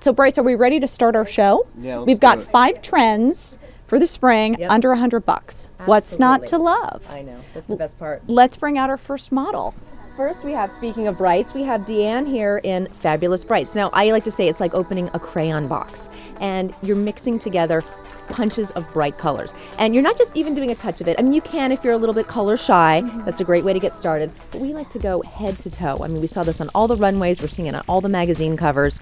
So Bryce, are we ready to start our show? Yeah, We've got 5 trends for the spring, under $100. What's not to love? I know, that's the best part. Let's bring out our first model. First we have, speaking of brights, we have Deanne here in Fabulous Brights. Now, I like to say it's like opening a crayon box, and you're mixing together punches of bright colors. And you're not just even doing a touch of it. I mean, you can if you're a little bit color shy. That's a great way to get started. But we like to go head to toe. I mean, we saw this on all the runways. We're seeing it on all the magazine covers.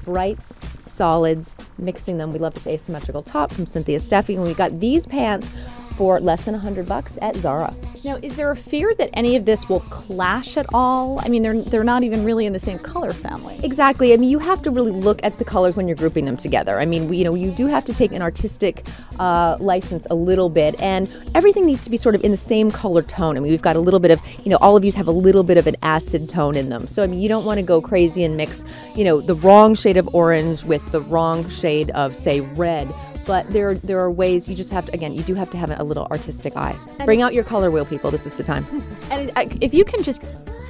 Brights, solids, mixing them. We love this asymmetrical top from Cynthia Steffi, and we got these pants for less than $100 at Zara. Now, is there a fear that any of this will clash at all? I mean, they're not even really in the same color family. Exactly. I mean, you have to really look at the colors when you're grouping them together. I mean, you do have to take an artistic license a little bit, and everything needs to be sort of in the same color tone. I mean, we've got a little bit of, all of these have a little bit of an acid tone in them. So, I mean, you don't want to go crazy and mix, the wrong shade of orange with the wrong shade of, say, red. But there are ways. You just have to, again, you do have to have a little artistic eye. Bring out your color wheel, people. This is the time. And if you can just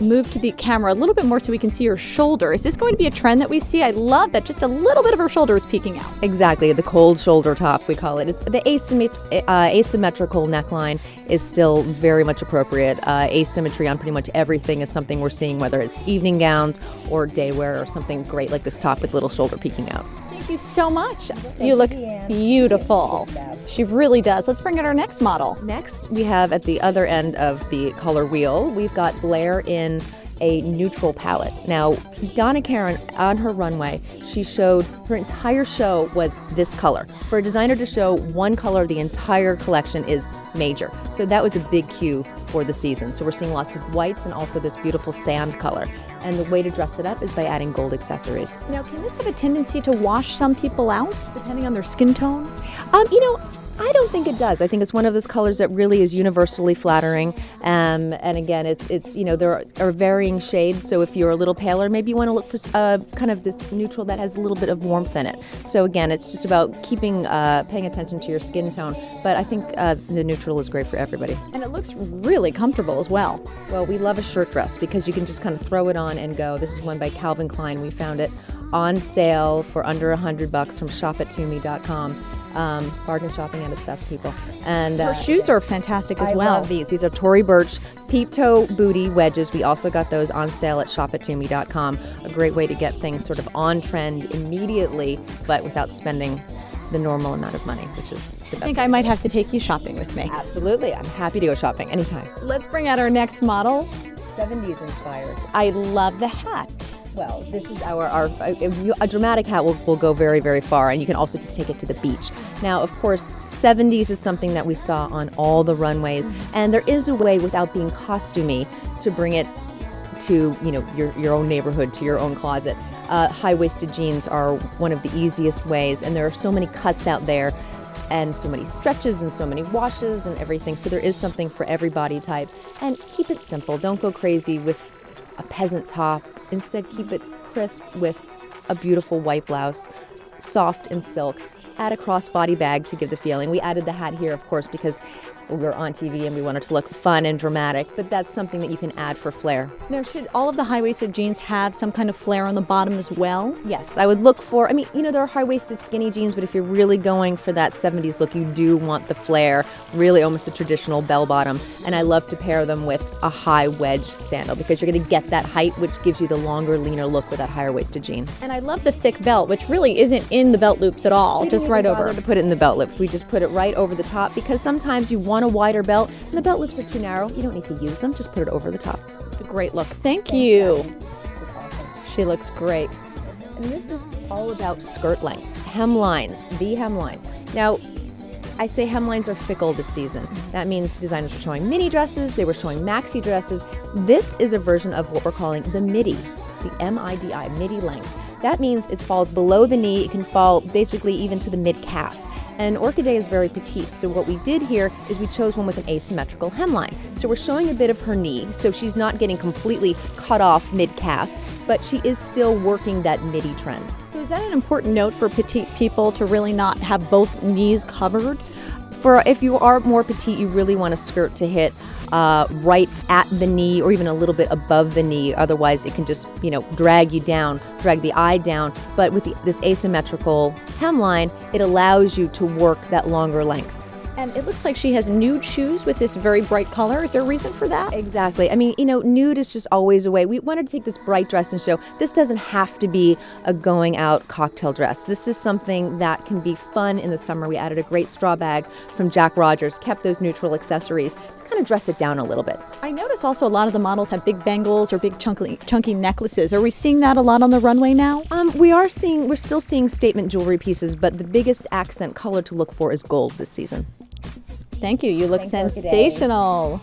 move to the camera a little bit more so we can see your shoulder. Is this going to be a trend that we see? I love that just a little bit of her shoulder is peeking out. Exactly. The cold shoulder top, we call it. The asymmetrical neckline is still very much appropriate. Asymmetry on pretty much everything is something we're seeing, whether it's evening gowns or day wear or something great like this top with little shoulder peeking out. Thank you so much. You look beautiful. She really does. Let's bring out our next model. Next, we have at the other end of the color wheel, we've got Blair in a neutral palette. Now, Donna Karan on her runway, she showed her entire show was this color. For a designer to show one color, the entire collection is major. So that was a big cue for the season. So we're seeing lots of whites and also this beautiful sand color. And the way to dress it up is by adding gold accessories. Now, can this have a tendency to wash some people out, depending on their skin tone? I don't think it does. I think it's one of those colors that really is universally flattering. And again, it's there are varying shades. So if you're a little paler, maybe you want to look for kind of this neutral that has a little bit of warmth in it. So again, it's just about paying attention to your skin tone. But I think the neutral is great for everybody. And it looks really comfortable as well. Well, we love a shirt dress because you can just kind of throw it on and go. This is one by Calvin Klein. We found it on sale for under $100 from shopattoome.com. Bargain shopping at its best, people. And her shoes are fantastic as well. I love these. These are Tory Burch peep toe booty wedges. We also got those on sale at shopattoome.com. A great way to get things sort of on trend immediately, but without spending the normal amount of money, which is the best. I think I might have to take you shopping with me. Absolutely. I'm happy to go shopping anytime. Let's bring out our next model. 70s inspired. I love the hat. Well, this is a dramatic hat will go very, very far, and you can also just take it to the beach. Now, of course, 70s is something that we saw on all the runways, and there is a way without being costumey to bring it to your own neighborhood, to your own closet. High-waisted jeans are one of the easiest ways, and there are so many cuts out there, and so many stretches and so many washes and everything. So there is something for every body type, and keep it simple. Don't go crazy with a peasant top. Instead, keep it crisp with a beautiful white blouse, soft in silk. Add a crossbody bag to give the feeling. We added the hat here, of course, because we were on TV and we wanted to look fun and dramatic, but that's something that you can add for flair. Now, should all of the high-waisted jeans have some kind of flare on the bottom as well? Yes, I would look for, there are high-waisted skinny jeans, but if you're really going for that 70s look, you do want the flare, really almost a traditional bell bottom, and I love to pair them with a high wedge sandal because you're going to get that height, which gives you the longer, leaner look with that higher-waisted jean. And I love the thick belt, which really isn't in the belt loops at all, just right over. To put it in the belt loops. We just put it right over the top because sometimes you want a wider belt and the belt loops are too narrow. You don't need to use them, just put it over the top. A great look. Thank you. Awesome. She looks great. And this is all about skirt lengths, hemlines, the hemline. Now, I say hemlines are fickle this season. That means designers were showing mini dresses, they were showing maxi dresses. This is a version of what we're calling the midi, the M-I-D-I, midi length. That means it falls below the knee. It can fall basically even to the mid-calf. And Orchidea is very petite, so what we did here is we chose one with an asymmetrical hemline. So we're showing a bit of her knee, so she's not getting completely cut off mid-calf, but she is still working that midi trend. So is that an important note for petite people to really not have both knees covered? If you are more petite, you really want a skirt to hit right at the knee or even a little bit above the knee. Otherwise, it can just, drag you down, drag the eye down. But with this asymmetrical hemline, it allows you to work that longer length. And it looks like she has nude shoes with this very bright color. Is there a reason for that? Exactly. I mean, nude is just always a way. We wanted to take this bright dress and show this doesn't have to be a going out cocktail dress. This is something that can be fun in the summer. We added a great straw bag from Jack Rogers, kept those neutral accessories to kind of dress it down a little bit. I notice also a lot of the models have big bangles or big chunky necklaces. Are we seeing that a lot on the runway now? We're still seeing statement jewelry pieces, but the biggest accent color to look for is gold this season. Thank you. You look sensational.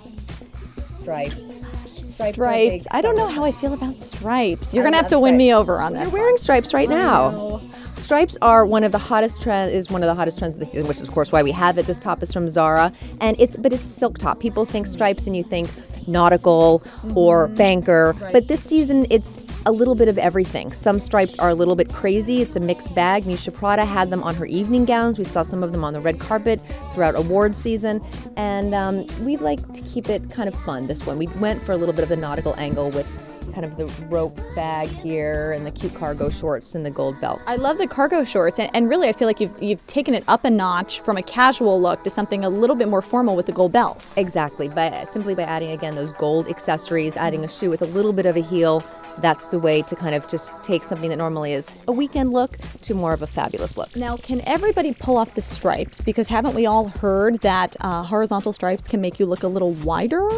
Stripes. Stripes. I don't know how I feel about stripes. You're going to have to win me over on that. You're wearing stripes right now. Stripes are one of the hottest trends of the season, which is of course why we have it. This top is from Zara, and it's a silk top. People think stripes and you think nautical or banker, but this season it's a little bit of everything. Some stripes are a little bit crazy. It's a mixed bag. Misha Prada had them on her evening gowns. We saw some of them on the red carpet throughout awards season, and we like to keep it kind of fun. This one, we went for a little bit of a nautical angle with kind of the rope bag here and the cute cargo shorts and the gold belt. I love the cargo shorts, and really I feel like you've taken it up a notch from a casual look to something a little bit more formal with the gold belt. Exactly, simply by adding again those gold accessories, adding a shoe with a little bit of a heel. That's the way to kind of just take something that normally is a weekend look to more of a fabulous look. Now, can everybody pull off the stripes? Because haven't we all heard that horizontal stripes can make you look a little wider?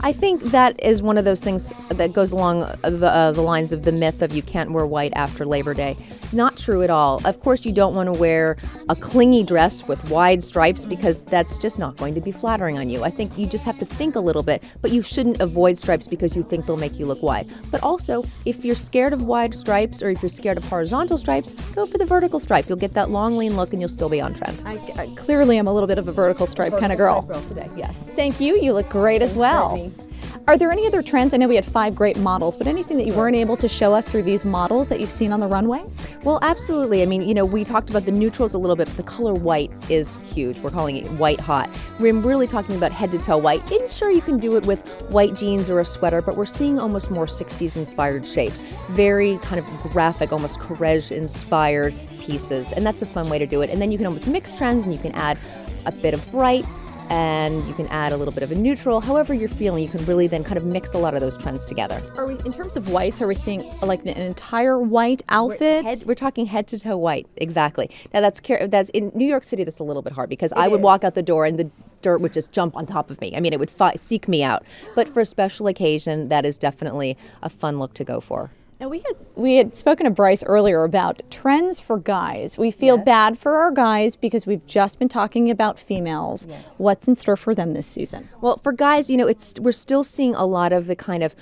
I think that is one of those things that goes along the lines of the myth of you can't wear white after Labor Day. Not true at all. Of course, you don't want to wear a clingy dress with wide stripes because that's just not going to be flattering on you. I think you just have to think a little bit, but you shouldn't avoid stripes because you think they'll make you look wide. But also, if you're scared of wide stripes or if you're scared of horizontal stripes, go for the vertical stripe. You'll get that long, lean look and you'll still be on trend. I clearly am a little bit of a vertical stripe kind of girl. Today, yes. Thank you. You look great as well. Are there any other trends? I know we had 5 great models, but anything that you weren't able to show us through these models that you've seen on the runway? Well, absolutely. I mean, we talked about the neutrals a little bit, but the color white is huge. We're calling it white hot. We're really talking about head to toe white. And sure, you can do it with white jeans or a sweater, but we're seeing almost more 60s inspired shapes. Very kind of graphic, almost Courrèges inspired pieces. And that's a fun way to do it. And then you can almost mix trends and you can add a bit of brights and you can add a little bit of a neutral. However you're feeling, you can really then kind of mix a lot of those trends together. Are we, in terms of whites, are we seeing like an entire white outfit? We're talking head to toe white, exactly. Now that's in New York City. That's a little bit hard because I would walk out the door and the dirt would just jump on top of me. I mean, it would seek me out. But for a special occasion, that is definitely a fun look to go for. Now, we had spoken to Bryce earlier about trends for guys. We feel bad for our guys because we've just been talking about females. Yes. What's in store for them this season? Well, for guys, we're still seeing a lot of the kind of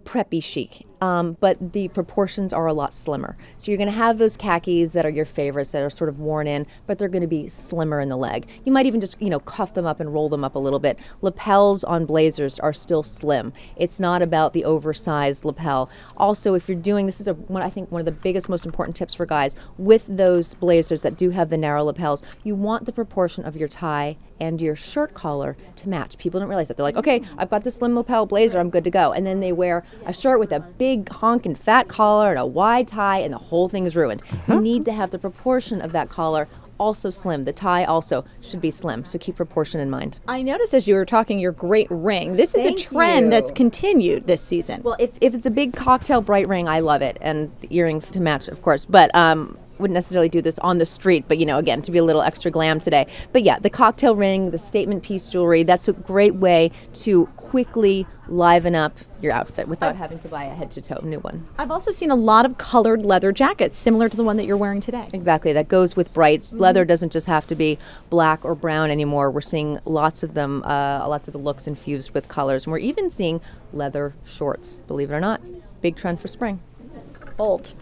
preppy chic, but the proportions are a lot slimmer. So you're going to have those khakis that are your favorites that are sort of worn in, but they're going to be slimmer in the leg. You might even just, cuff them up and roll them up a little bit. Lapels on blazers are still slim. It's not about the oversized lapel. Also, if you're doing, this is I think one of the biggest, most important tips for guys, with those blazers that do have the narrow lapels, you want the proportion of your tie and your shirt collar to match. People don't realize that. They're like, okay, I've got this slim lapel blazer, I'm good to go. And then they wear a shirt with a big honking fat collar and a wide tie and the whole thing is ruined. You need to have the proportion of that collar also slim. The tie also should be slim, so keep proportion in mind. I noticed as you were talking your great ring. This is a trend that's continued this season. Well, if it's a big cocktail bright ring, I love it. And the earrings to match, of course. But wouldn't necessarily do this on the street, but again, to be a little extra glam today. But yeah, the cocktail ring, the statement piece jewelry, that's a great way to quickly liven up your outfit without having to buy a head-to-toe new one. I've also seen a lot of colored leather jackets, similar to the one that you're wearing today. Exactly, that goes with brights. Leather doesn't just have to be black or brown anymore. We're seeing lots of them, lots of the looks infused with colors, and we're even seeing leather shorts, believe it or not. Big trend for spring. Bold.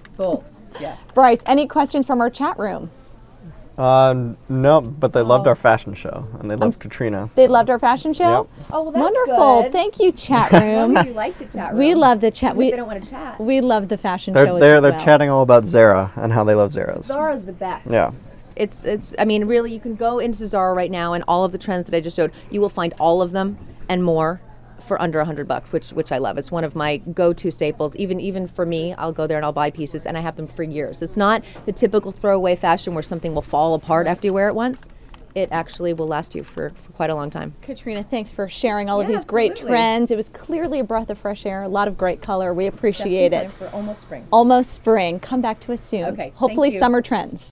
Yeah. Bryce, any questions from our chat room? No, but they loved our fashion show, and they loved Katrina. They loved our fashion show? Yep. Oh, well, that's wonderful. good. Thank you, chat room. Well, you like the chat room. We love the chat. They don't want to chat. We love the fashion They're show they're chatting all about Zara and how they love Zara's. Zara's the best. Yeah. I mean, really, you can go into Zara right now and all of the trends that I just showed, you will find all of them and more for under $100, which I love. It's one of my go-to staples. Even for me, I'll go there and I'll buy pieces, and I have them for years. It's not the typical throwaway fashion where something will fall apart after you wear it once. It actually will last you for quite a long time. Katrina, thanks for sharing all of these great trends. It was clearly a breath of fresh air, a lot of great color. We appreciate it. For almost spring. Almost spring. Come back to us soon. Okay. Hopefully summer trends.